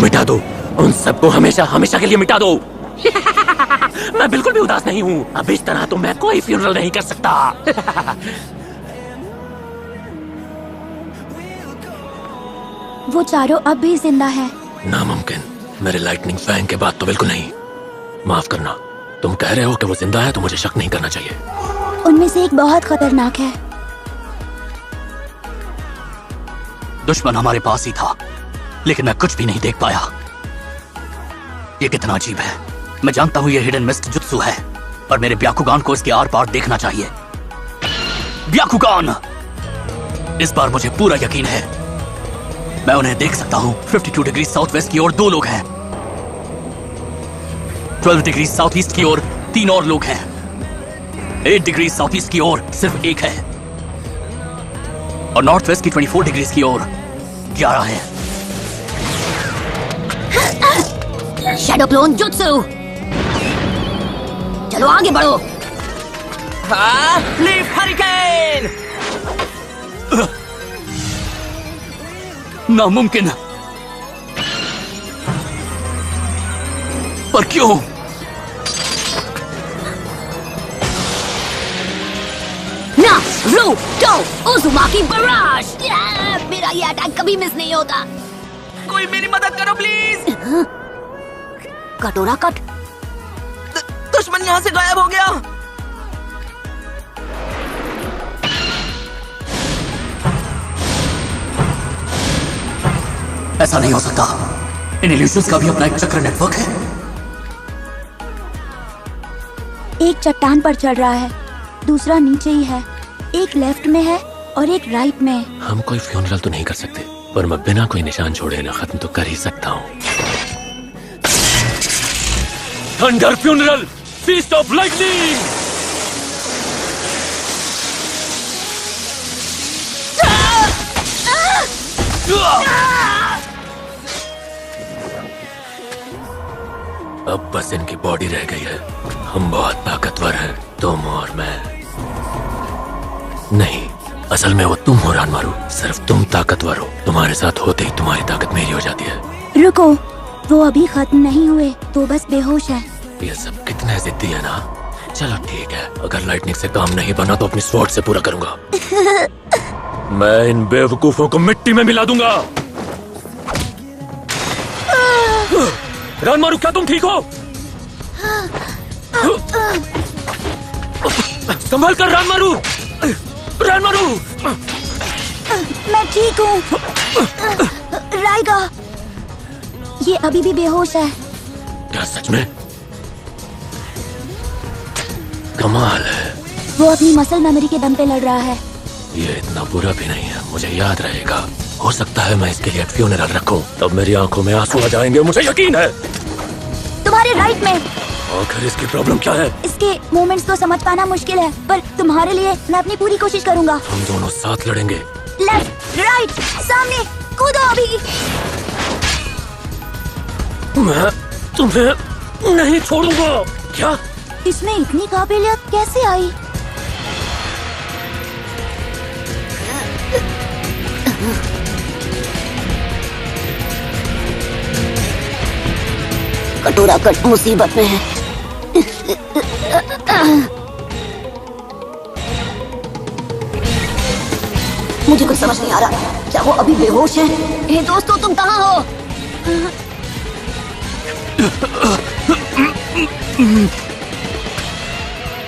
मिटा दो, उन सबको हमेशा हमेशा के लिए मिटा दो। मैं बिल्कुल भी उदास नहीं हूँ। अब इस तरह तो मैं कोई फ्यूनरल नहीं कर सकता। वो चारों अब भी जिंदा है। नामुमकिन। मेरे लाइटनिंग फैंग के बाद तो बिल्कुल नहीं। माफ करना, तुम कह रहे हो कि वो जिंदा है तो मुझे शक नहीं करना चाहिए। उनमें से एक बहुत खतरनाक है। दुश्मन हमारे पास ही था, लेकिन मैं कुछ भी नहीं देख पाया। ये कितना अजीब है। मैं जानता हूँ ये हिडन मिस्ट जुत्सु है, पर मेरे ब्याकुगान को इसके आर पार देखना चाहिए। ब्याकुगान! इस बार मुझे पूरा यकीन है, मैं उन्हें देख सकता हूँ। 52 डिग्री साउथ वेस्ट की ओर 2 लोग हैं। 12 डिग्री साउथ ईस्ट की ओर 3 और लोग हैं। 8 डिग्री साउथ ईस्ट की ओर सिर्फ 1 है, और नॉर्थ वेस्ट की 24 डिग्री की ओर 11 है। शैडो क्लोन जुत्सु, चलो आगे बढ़ो। हाँ, लीफ हरिकेन! नामुमकिन। पर क्यों? ना रू टो उजुमाकी बराश। मेरा ये अटैक कभी मिस नहीं होता। कोई मेरी मदद करो प्लीज। कटोरा कट। दुश्मन यहाँ से गायब हो गया। ऐसा नहीं हो सकता। इन इल्यूशंस का भी अपना एक चक्र नेटवर्क है। एक चट्टान पर चढ़ रहा है, दूसरा नीचे ही है, एक लेफ्ट में है और एक राइट में। हम कोई फ्यूनरल तो नहीं कर सकते, पर मैं बिना कोई निशान छोड़े इन्हें खत्म तो कर ही सकता हूँ। Thunder funeral, feast of lightning! अब बस इनकी बॉडी रह गई है। हम बहुत ताकतवर हैं, तुम और मैं नहीं। असल में वो तुम हो रानमारू, सिर्फ तुम ताकतवर हो। तुम्हारे साथ होते ही तुम्हारी ताकत मेरी हो जाती है। रुको, वो अभी खत्म नहीं हुए, तो बस बेहोश है। ये सब कितने जिद्दी है ना। चलो ठीक है, अगर लाइटनिंग से काम नहीं बना तो अपनी स्वॉर्ड से पूरा करूंगा। मैं इन बेवकूफों को मिट्टी में मिला दूंगा। रानमारू, क्या तुम ठीक हो? संभल कर रानमारू! रानमारू! मैं ठीक हूँ। राइगा, ये अभी भी बेहोश है। क्या सच में? कमाल है। वो अपनी मसल मेमोरी के दम पे लड़ रहा है। ये इतना बुरा भी नहीं है, मुझे याद रहेगा। हो सकता है मैं इसके लिए फ्यूनरल रखूं, तब मेरी आंखों में आंसू आ जाएंगे, मुझे यकीन है। तुम्हारे राइट में। आखिर इसकी प्रॉब्लम क्या है? इसके मूवमेंट्स तो समझ पाना मुश्किल है, पर तुम्हारे लिए मैं अपनी पूरी कोशिश करूंगा। हम दोनों साथ लड़ेंगे। लेफ्ट, राइट, सामने, कूदो अभी। मैं तुम्हें नहीं छोड़ूंगा। क्या? इसमें इतनी काबिलियत कैसे आई? कटोरा कट मुसीबत में है। मुझे कुछ समझ नहीं आ रहा। क्या वो अभी बेहोश है? हे दोस्तों, तुम कहाँ हो?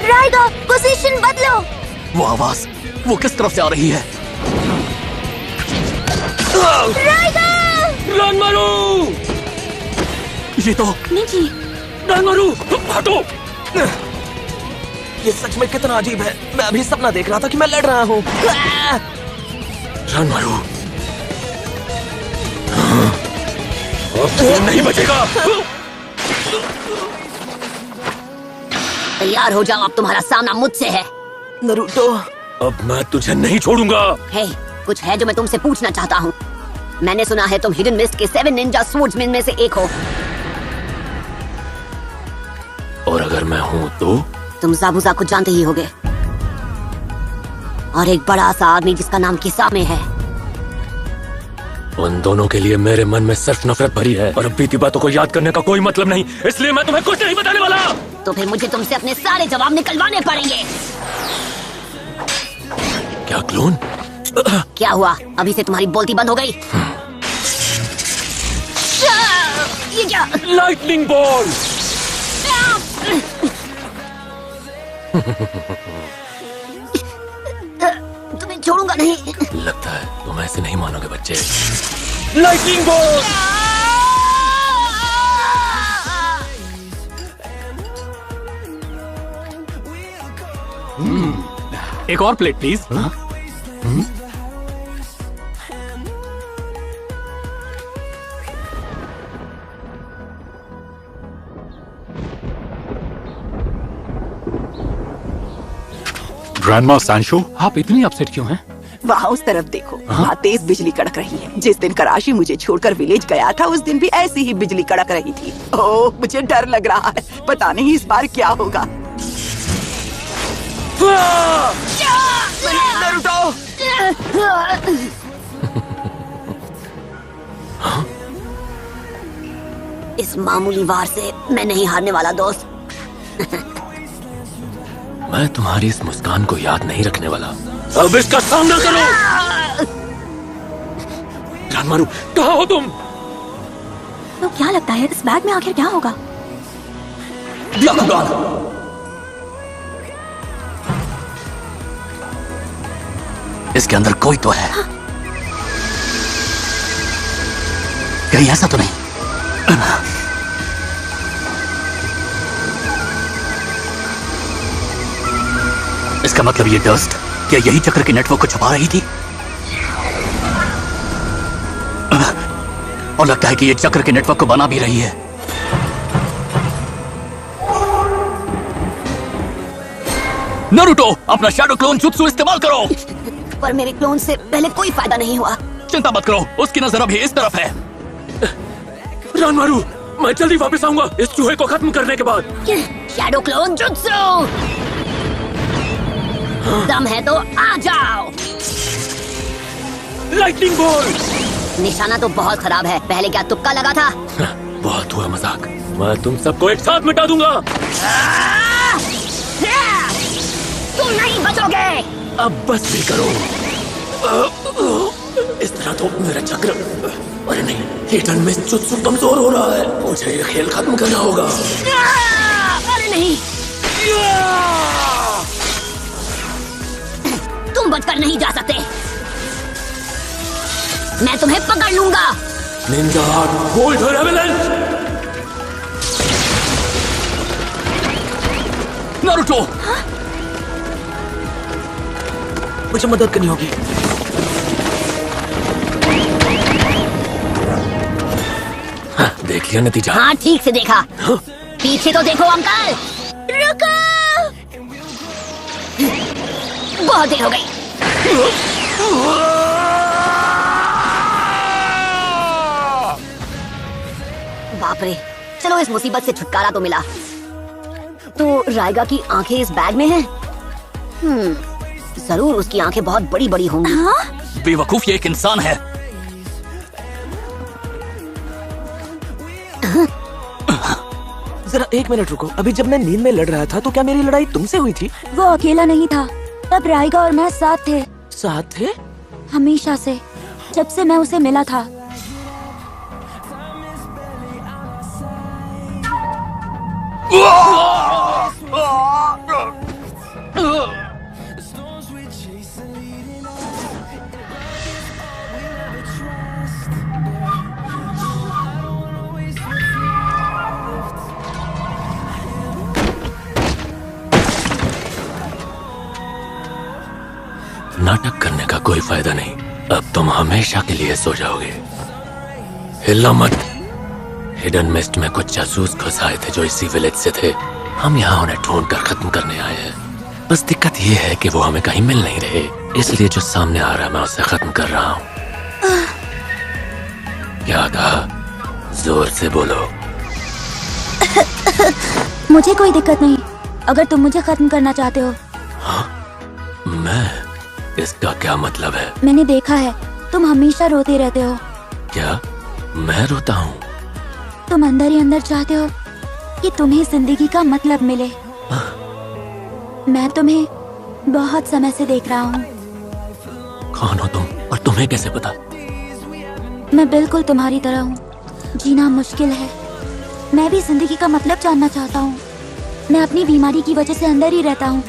राइगा, पोजीशन बदलो। वो आवाज, वो किस तरफ से आ रही है? राइगा! रानमारू! ये तो नीचे। रानमारू, हटो! ये सच में कितना अजीब है। मैं अभी सपना देख रहा था कि मैं लड़ रहा हूँ। रानमारू, अब तो नहीं बचेगा। तैयार हो जाओ, अब तुम्हारा सामना मुझसे है। नरूटो, अब मैं तुझे नहीं छोड़ूंगा। हे, कुछ है जो मैं तुमसे पूछना चाहता हूँ। मैंने सुना है तुम हिडन मिस्ट के 7 निंजा स्वॉर्ड्समैन में से एक हो। और अगर मैं हूँ तो? तुम ज़ाबुज़ा को जानते ही होगे, और एक बड़ा सा आदमी जिसका नाम किसा में है। उन दोनों के लिए मेरे मन में सिर्फ नफरत भरी है और अब बीती बातों को याद करने का कोई मतलब नहीं, इसलिए मैं तुम्हें कुछ नहीं बताने वाला। तो फिर मुझे तुमसे अपने सारे जवाब निकलवाने पड़ेंगे। क्या क्लोन? क्या हुआ? अभी से तुम्हारी बोलती बंद हो गई? ये क्या? Lightning ball. तुम्हें छोड़ूंगा नहीं। लगता है तुम ऐसे नहीं मानोगे बच्चे। Lightning ball. एक और प्लेट प्लीज। ग्रैंडमा सैंशो, आप इतनी अपसेट क्यों हैं? वहाँ उस तरफ देखो, वहाँ तेज बिजली कड़क रही है। जिस दिन कराशी मुझे छोड़कर विलेज गया था उस दिन भी ऐसी ही बिजली कड़क रही थी। ओह, मुझे डर लग रहा है, पता नहीं इस बार क्या होगा। इस मामूली वार से मैं नहीं हारने वाला दोस्त। मैं तुम्हारी इस मुस्कान को याद नहीं रखने वाला। अब इसका सामना करो। जान मारू, कहाँ हो तुम? तो क्या लगता है इस बैग में आखिर क्या होगा? इसके अंदर कोई तो है। कहीं ऐसा तो नहीं? इसका मतलब ये डस्ट क्या यही चक्र के नेटवर्क को छुपा रही थी? और लगता है कि ये चक्र के नेटवर्क को बना भी रही है। नारुतो, अपना शैडो क्लोन जुत्सु इस्तेमाल करो। पर मेरे क्लोन से पहले कोई फायदा नहीं हुआ। चिंता मत करो, उसकी नजर अभी इस तरफ है। रानमारू, मैं जल्दी वापस आऊंगा इस चूहे को खत्म करने के बाद। शैडो क्लोन जुत्सु, दम है तो आ जाओ। Lightning ball. निशाना तो बहुत खराब है। पहले क्या तुक्का लगा था? बहुत हुआ मजाक। मैं तुम सबको एक साथ मिटा दूंगा। तुम नहीं बचोगे। अब बस भी करो। इस तरह तो मेरा चक्र, अरे नहीं, हिडन में जुत्सु कमजोर हो रहा है। मुझे ये खेल खत्म करना होगा। अरे नहीं, तुम बचकर नहीं जा सकते। मैं तुम्हें पकड़ लूंगा। निंजा हार्ट होल्ड हर एवेलेंस। नारुतो, मुझे मदद करनी होगी। हाँ, देख लिया नतीजा। हाँ, ठीक से देखा। पीछे तो देखो अंकल। रुको, बहुत देर हो गई। बाप रे, चलो इस मुसीबत से छुटकारा तो मिला। तो रायगा की आंखें इस बैग में हैं। जरूर उसकी आंखें बहुत बड़ी बड़ी होंगी। बेवकूफ, ये एक इंसान है। जरा एक मिनट रुको। अभी जब मैं नींद में लड़ रहा था तो क्या मेरी लड़ाई तुमसे हुई थी? वो अकेला नहीं था, तब रायगा और मैं साथ थे। साथ थे? हमेशा से, जब से मैं उसे मिला था। नाटक करने का कोई फायदा नहीं। अब तुम हमेशा के लिए सो जाओगे। हिलना मत। हिडन मिस्ट में कुछ जासूस घुस आए थे जो इसी विलेज से थे। हम यहाँ उन्हें ढूंढ कर खत्म करने आए हैं। बस दिक्कत ये है कि वो हमें कहीं मिल नहीं रहे, इसलिए जो सामने आ रहा है मैं उसे खत्म कर रहा हूँ। क्या कहा? जोर से बोलो। मुझे कोई दिक्कत नहीं, अगर तुम मुझे खत्म करना चाहते हो। मैं? इसका क्या मतलब है? मैंने देखा है, तुम हमेशा रोते रहते हो। क्या मैं रोता हूँ? तुम अंदर ही अंदर चाहते हो कि तुम्हें जिंदगी का मतलब मिले। मैं तुम्हें बहुत समय से देख रहा हूँ। कौन हो तुम और तुम्हें कैसे पता? मैं बिल्कुल तुम्हारी तरह हूँ। जीना मुश्किल है। मैं भी जिंदगी का मतलब जानना चाहता हूँ। मैं अपनी बीमारी की वजह से अंदर ही रहता हूँ।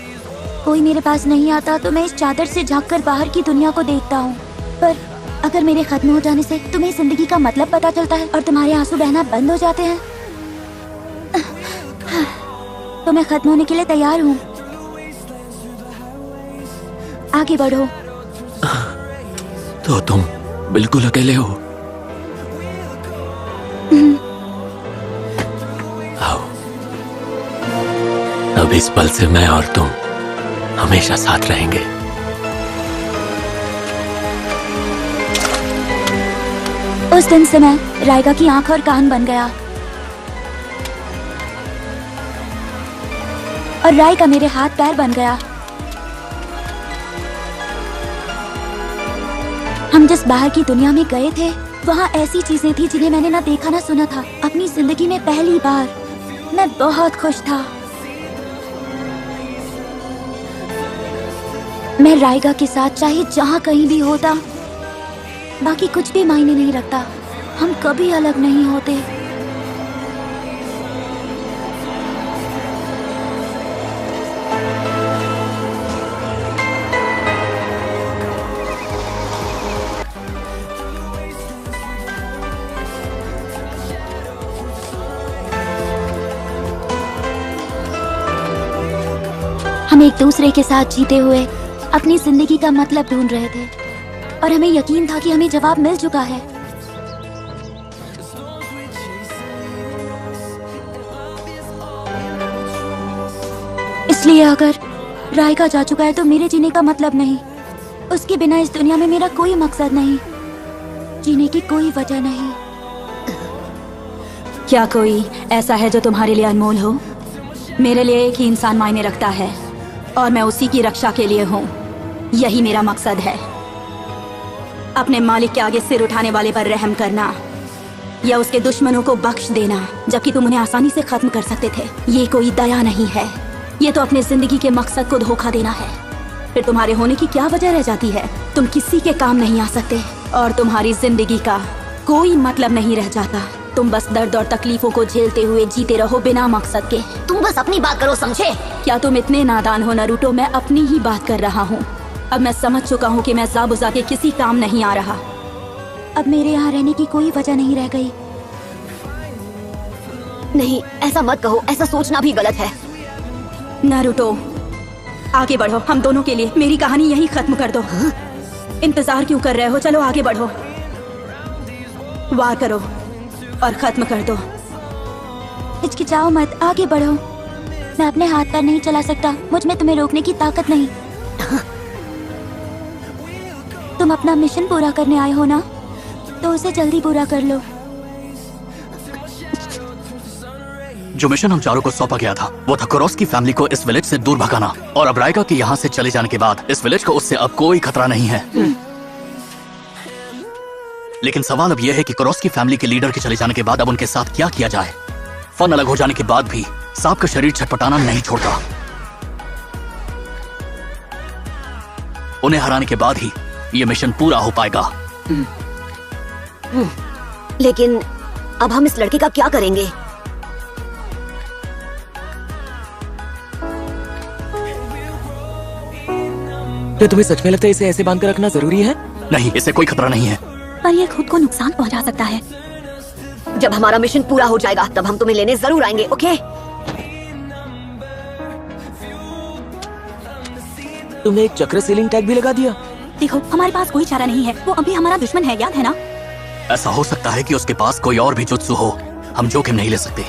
कोई मेरे पास नहीं आता तो मैं इस चादर से झांककर बाहर की दुनिया को देखता हूँ। पर अगर मेरे खत्म हो जाने से तुम्हें जिंदगी का मतलब पता चलता है और तुम्हारे आंसू बहना बंद हो जाते हैं, तो मैं खत्म होने के लिए तैयार हूँ। आगे बढ़ो। तो तुम बिल्कुल अकेले हो? आओ, अब इस पल से मैं और तुम हमेशा साथ रहेंगे। उस दिन से मैं रायगा की आंख और कान बन गया और रायगा मेरे हाथ पैर बन गया। हम जिस बाहर की दुनिया में गए थे वहाँ ऐसी चीजें थी जिन्हें मैंने ना देखा ना सुना था। अपनी जिंदगी में पहली बार मैं बहुत खुश था। मैं रायगा के साथ चाहे जहाँ कहीं भी होता, बाकी कुछ भी मायने नहीं रखता। हम कभी अलग नहीं होते। हम एक दूसरे के साथ जीते हुए अपनी जिंदगी का मतलब ढूंढ रहे थे और हमें यकीन था कि हमें जवाब मिल चुका है। इसलिए अगर रायगा जा चुका है तो मेरे जीने का मतलब नहीं। उसके बिना इस दुनिया में मेरा कोई मकसद नहीं, जीने की कोई वजह नहीं। क्या कोई ऐसा है जो तुम्हारे लिए अनमोल हो? मेरे लिए एक ही इंसान मायने रखता है और मैं उसी की रक्षा के लिए हूँ। यही मेरा मकसद है। अपने मालिक के आगे सिर उठाने वाले पर रहम करना या उसके दुश्मनों को बख्श देना जबकि तुम उन्हें आसानी से खत्म कर सकते थे, ये कोई दया नहीं है। ये तो अपने जिंदगी के मकसद को धोखा देना है। फिर तुम्हारे होने की क्या वजह रह जाती है? तुम किसी के काम नहीं आ सकते और तुम्हारी जिंदगी का कोई मतलब नहीं रह जाता। तुम बस दर्द और तकलीफों को झेलते हुए जीते रहो बिना मकसद के। तुम बस अपनी बात करो, समझे? क्या तुम इतने नादान हो नारुतो? मैं अपनी ही बात कर रहा हूँ। अब मैं समझ चुका हूँ कि मैं ज़ाबुज़ा के किसी काम नहीं आ रहा। अब मेरे यहाँ रहने की कोई वजह नहीं रह गई। नहीं, ऐसा मत कहो। ऐसा सोचना भी गलत है। नारुतो, आगे बढ़ो। हम दोनों के लिए मेरी कहानी यहीं खत्म कर दो। इंतजार क्यों कर रहे हो? चलो आगे बढ़ो, वार करो और खत्म कर दो। हिचकिचाओ मत, आगे बढ़ो। मैं अपने हाथ पैर नहीं चला सकता। मुझ में तुम्हें रोकने की ताकत नहीं। तुम अपना मिशन पूरा करने आए हो ना, तो उसे जल्दी पूरा कर लो। जो मिशन हम चारों को सौंपा गया था वो था कुरोस्की फैमिली को इस विलेज से दूर भगाना। और अब रायगा के यहाँ से चले जाने के बाद इस विलेज को उससे अब कोई खतरा नहीं है। लेकिन सवाल अब यह है कि कुरोस्की फैमिली के लीडर के चले जाने के बाद अब उनके साथ क्या किया जाए। फन अलग हो जाने के बाद भी सांप का शरीर छटपटाना नहीं छोड़ता। उन्हें हराने के बाद ही ये मिशन पूरा हो पाएगा। लेकिन अब हम इस लड़के का क्या करेंगे? क्या तुम्हें सच में लगता है इसे ऐसे बांध कर रखना जरूरी है? नहीं, इससे कोई खतरा नहीं है। पर ये खुद को नुकसान पहुंचा सकता है। जब हमारा मिशन पूरा हो जाएगा तब हम तुम्हें लेने जरूर आएंगे, ओके? तुमने एक चक्र सीलिंग टैग भी लगा दिया। देखो, हमारे पास कोई चारा नहीं है। वो अभी हमारा दुश्मन है, याद है ना? ऐसा हो सकता है कि उसके पास कोई और भी जुत्सु हो। हम जोखिम नहीं ले सकते।